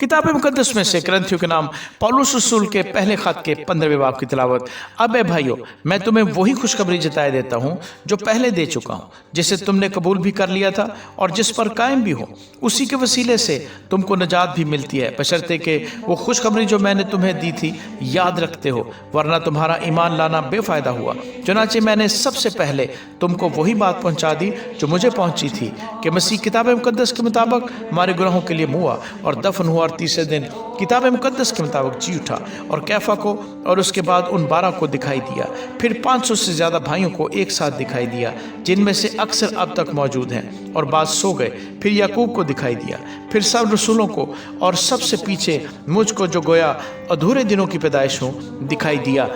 किताब मुकद्दस में से ग्रंथियों के नाम पौलुस रसूल के पहले खत के 15वें बाब की तिलावत। अब भाइयों, मैं तुम्हें वही खुशखबरी जताए देता हूँ जो पहले दे चुका हूँ, जिसे तुमने कबूल भी कर लिया था और जिस पर कायम भी हो। उसी के वसीले से तुमको नजात भी मिलती है, बशर्ते कि वो खुशखबरी जो मैंने तुम्हें दी थी याद रखते हो, वरना तुम्हारा ईमान लाना बेफायदा हुआ। चुनाचे मैंने सबसे पहले तुमको वही बात पहुँचा दी जो मुझे पहुँची थी कि मसीह किताब मुकद्दस के मुताबिक हमारे गुनाहों के लिए मुआ और दफन हुआ, और तीसरे दिन किताब मुकद्दस के मुताबिक जी उठा और कैफा को और उसके बाद उन 12 को दिखाई दिया। फिर 500 से ज़्यादा भाइयों को एक साथ दिखाई दिया, जिनमें से अक्सर अब तक मौजूद हैं और बाद सो गए। फिर याकूब को दिखाई दिया, फिर सब रसूलों को, और सबसे पीछे मुझको जो गोया अधूरे दिनों की पैदाइश हूँ दिखाई दिया।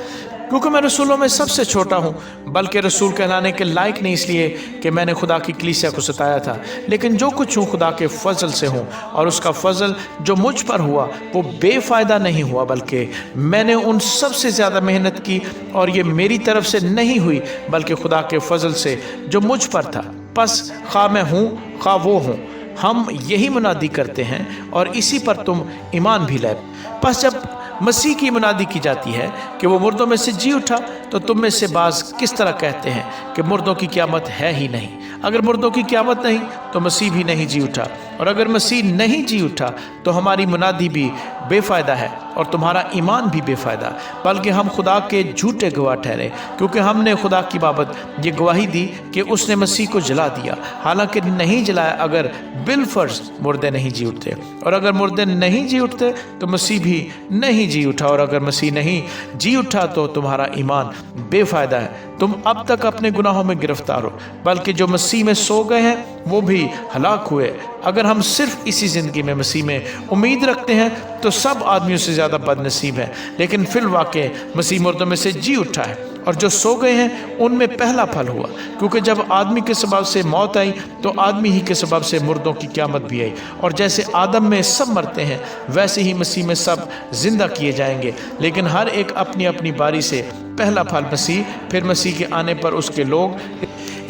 क्योंकि मैं रसूलों में सबसे छोटा हूँ, बल्कि रसूल कहलाने के लायक नहीं इसलिए कि मैंने खुदा की कलीसिया को सताया था, लेकिन जो कुछ हूँ खुदा के फजल से हूँ, और उसका फजल जो मुझ पर हुआ वो बेफ़ायदा नहीं हुआ, बल्कि मैंने उन सबसे ज़्यादा मेहनत की, और ये मेरी तरफ से नहीं हुई बल्कि खुदा के फजल से जो मुझ पर था। बस खा मैं हूँ खा वो हूँ, हम यही मुनादी करते हैं और इसी पर तुम ईमान भी लाए। बस जब मसीह की मुनादी की जाती है कि वो मुर्दों में से जी उठा, तो तुम में से बाज़ किस तरह कहते हैं कि मुर्दों की क़यामत है ही नहीं। अगर मुर्दों की क़यामत नहीं तो मसीह भी नहीं जी उठा, और अगर मसीह नहीं जी उठा तो हमारी मुनादी भी बेफ़ायदा है और तुम्हारा ईमान भी बेफ़ायदा, बल्कि हम खुदा के झूठे गवाह ठहरे, क्योंकि हमने खुदा की बाबत ये गवाही दी कि उसने मसीह को जला दिया, हालांकि नहीं जलाया अगर बिलफर्ज मुर्दे नहीं जी उठते। और अगर मुर्दे नहीं जी उठते तो मसीह भी नहीं जी उठा, और अगर मसीह नहीं जी उठा तो तुम्हारा ईमान बेफ़ायदा है, तुम अब तक अपने गुनाहों में गिरफ्तार हो। बल्कि जो मसीह में सो गए हैं वो भी हलाक हुए। अगर हम सिर्फ इसी ज़िंदगी में मसीह में उम्मीद रखते हैं तो सब आदमियों से ज़्यादा बदनसीब हैं, लेकिन फिल वाक़े मसीह मुर्दों में से जी उठा है, और जो सो गए हैं उनमें पहला फल हुआ। क्योंकि जब आदमी के सबब से मौत आई तो आदमी ही के सबब से मुर्दों की क़यामत भी आई, और जैसे आदम में सब मरते हैं वैसे ही मसीह में सब जिंदा किए जाएंगे, लेकिन हर एक अपनी अपनी बारी से। पहला फल मसीह, फिर मसीह के आने पर उसके लोग,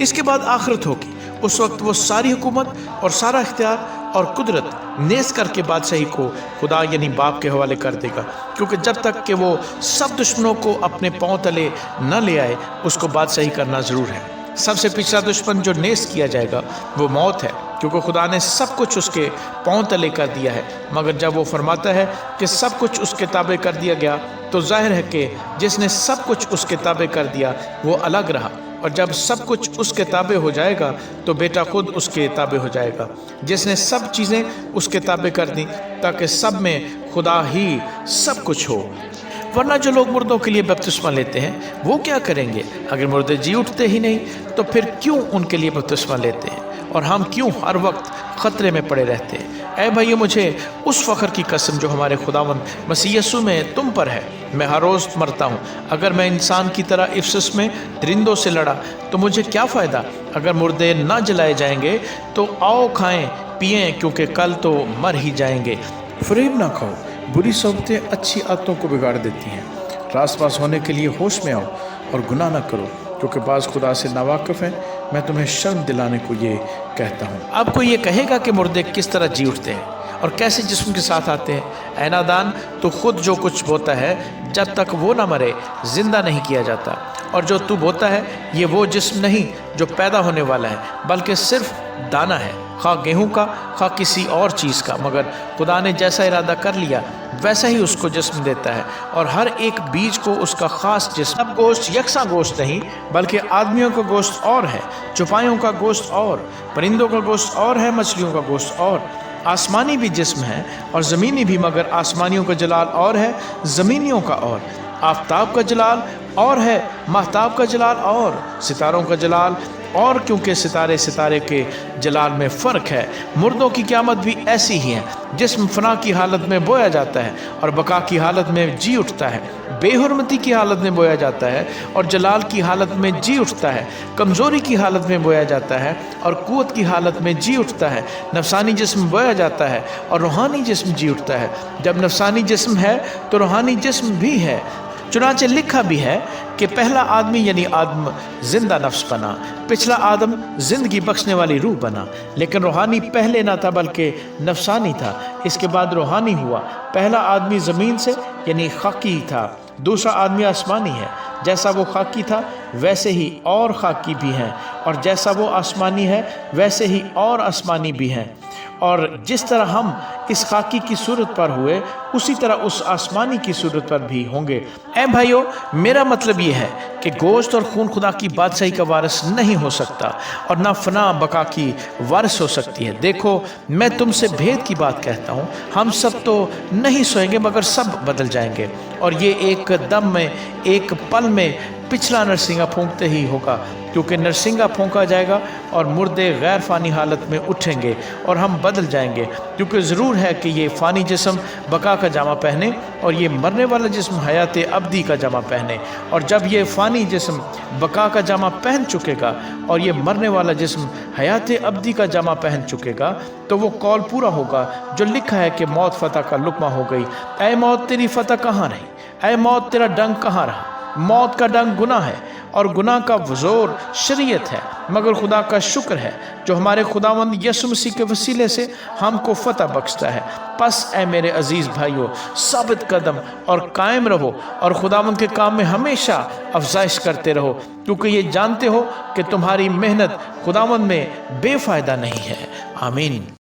इसके बाद आखिरत होगी। उस वक्त वो सारी हुकूमत और सारा इख्तियार और कुदरत नेस करके बादशाही को खुदा यानी बाप के हवाले कर देगा, क्योंकि जब तक कि वो सब दुश्मनों को अपने पांव तले न ले आए उसको बादशाही करना ज़रूर है। सबसे पिछला दुश्मन जो नेस किया जाएगा वो मौत है, क्योंकि खुदा ने सब कुछ उसके पांव तले कर दिया है। मगर जब वो फरमाता है कि सब कुछ उसके ताबे कर दिया गया, तो जाहिर है कि जिसने सब कुछ उसके ताबे कर दिया वो अलग रहा, और जब सब कुछ उसके ताबे हो जाएगा तो बेटा खुद उसके ताबे हो जाएगा, जिसने सब चीज़ें उसके ताबे कर दी, ताकि सब में खुदा ही सब कुछ हो। वरना जो लोग मुर्दों के लिए बपतिस्मा लेते हैं वो क्या करेंगे? अगर मुर्दे जी उठते ही नहीं तो फिर क्यों उनके लिए बपतिस्मा लेते हैं, और हम क्यों हर वक्त ख़तरे में पड़े रहते हैं? ऐ भाइयों, मुझे उस फ़ख्र की कसम जो हमारे खुदावंद मसीह यीशु में तुम पर है, मैं हर रोज़ मरता हूँ। अगर मैं इंसान की तरह इफ्सस में दरिंदों से लड़ा तो मुझे क्या फ़ायदा? अगर मुर्दे ना जलाए जाएंगे तो आओ खाएं पिएं, क्योंकि कल तो मर ही जाएंगे। फरेब ना खाओ, बुरी सोबतें अच्छी आदतों को बिगाड़ देती हैं। रास पास होने के लिए होश में आओ और गुनाह न करो, क्योंकि बाज़ खुदा से नावाकिफ़ हैं। मैं तुम्हें शर्म दिलाने को ये कहता हूँ। अब कोई ये कहेगा कि मुर्दे किस तरह जी उठते हैं और कैसे जिस्म के साथ आते हैं? ऐ नादान, तो खुद जो कुछ बोता है जब तक वो ना मरे जिंदा नहीं किया जाता, और जो तू बोता है ये वो जिस्म नहीं जो पैदा होने वाला है, बल्कि सिर्फ दाना है, खा गेहूं का खा किसी और चीज़ का। मगर खुदा ने जैसा इरादा कर लिया वैसा ही उसको जिस्म देता है, और हर एक बीज को उसका ख़ास जिस्म। अब गोश्त यकसा गोश्त नहीं, बल्कि आदमियों का गोश्त और है, चौपाइयों का गोश्त और, परिंदों का गोश्त और है, मछलियों का गोश्त और। आसमानी भी जिस्म है और ज़मीनी भी, मगर आसमानियों का जलाल और है, ज़मीनियों का और। आफताब का जलाल और है, महताब का जलाल और, सितारों का जलाल और, क्योंकि सितारे सितारे के जलाल में फ़र्क है। मुर्दों की क़यामत भी ऐसी ही है। जिस्म फना की हालत में बोया जाता है और बका की हालत में जी उठता है, बेहुरमती की हालत में बोया जाता है और जलाल की हालत में जी उठता है, कमज़ोरी की हालत में बोया जाता है और क़ुव्वत की हालत में जी उठता है। नफसानी जिस्म बोया जाता है और रूहानी जिस्म जी उठता है। जब नफसानी जिस्म है तो रूहानी जिस्म भी है। चुनांचे लिखा भी है कि पहला आदमी यानी आदम जिंदा नफ्स बना, पिछला आदम जिंदगी बख्शने वाली रूह बना। लेकिन रूहानी पहले ना था बल्कि नफसानी था, इसके बाद रूहानी हुआ। पहला आदमी ज़मीन से यानी खाकी था, दूसरा आदमी आसमानी है। जैसा वो खाकी था वैसे ही और खाकी भी हैं, और जैसा वो आसमानी है वैसे ही और आसमानी भी हैं। और जिस तरह हम इस खाकी की सूरत पर हुए उसी तरह उस आसमानी की सूरत पर भी होंगे। ऐ भाइयों, मेरा मतलब ये है कि गोश्त और खून खुदा की बादशाही का वारिस नहीं हो सकता और ना फना बका की वारिस हो सकती है। देखो, मैं तुमसे भेद की बात कहता हूँ, हम सब तो नहीं सोएंगे मगर सब बदल जाएंगे, और ये एक दम में, एक पल में पिछला नरसिंगा फूंकते ही होगा, क्योंकि नरसिंगा फूंका जाएगा और मुर्दे गैर फ़ानी हालत में उठेंगे और हम बदल जाएंगे। क्योंकि ज़रूर है कि ये फ़ानी जिस्म बका का जामा पहने और ये मरने वाला जिस्म हयात अब्दी का जामा पहने। और जब ये फ़ानी जिस्म बका का जामा पहन चुकेगा और ये मरने वाला जिस्म हयात अब्दी का जामा पहन चुकेगा, तो वो कौल पूरा होगा जो लिखा है कि मौत फ़तह का लुक़मा हो गई। ऐ मौत तेरी फ़तह कहाँ रही? ऐ मौत तेरा डंक कहाँ रहा? मौत का डंक गुनाह है और गुनाह का जोर शरीयत है, मगर खुदा का शुक्र है जो हमारे खुदावंद यीशु मसीह के वसीले से हमको फतह बख्शता है। बस ऐ मेरे अजीज़ भाइयों, साबित कदम और कायम रहो और खुदावंद के काम में हमेशा अफजाइश करते रहो, क्योंकि ये जानते हो कि तुम्हारी मेहनत खुदावंद में बेफ़ायदा नहीं है। आमीन।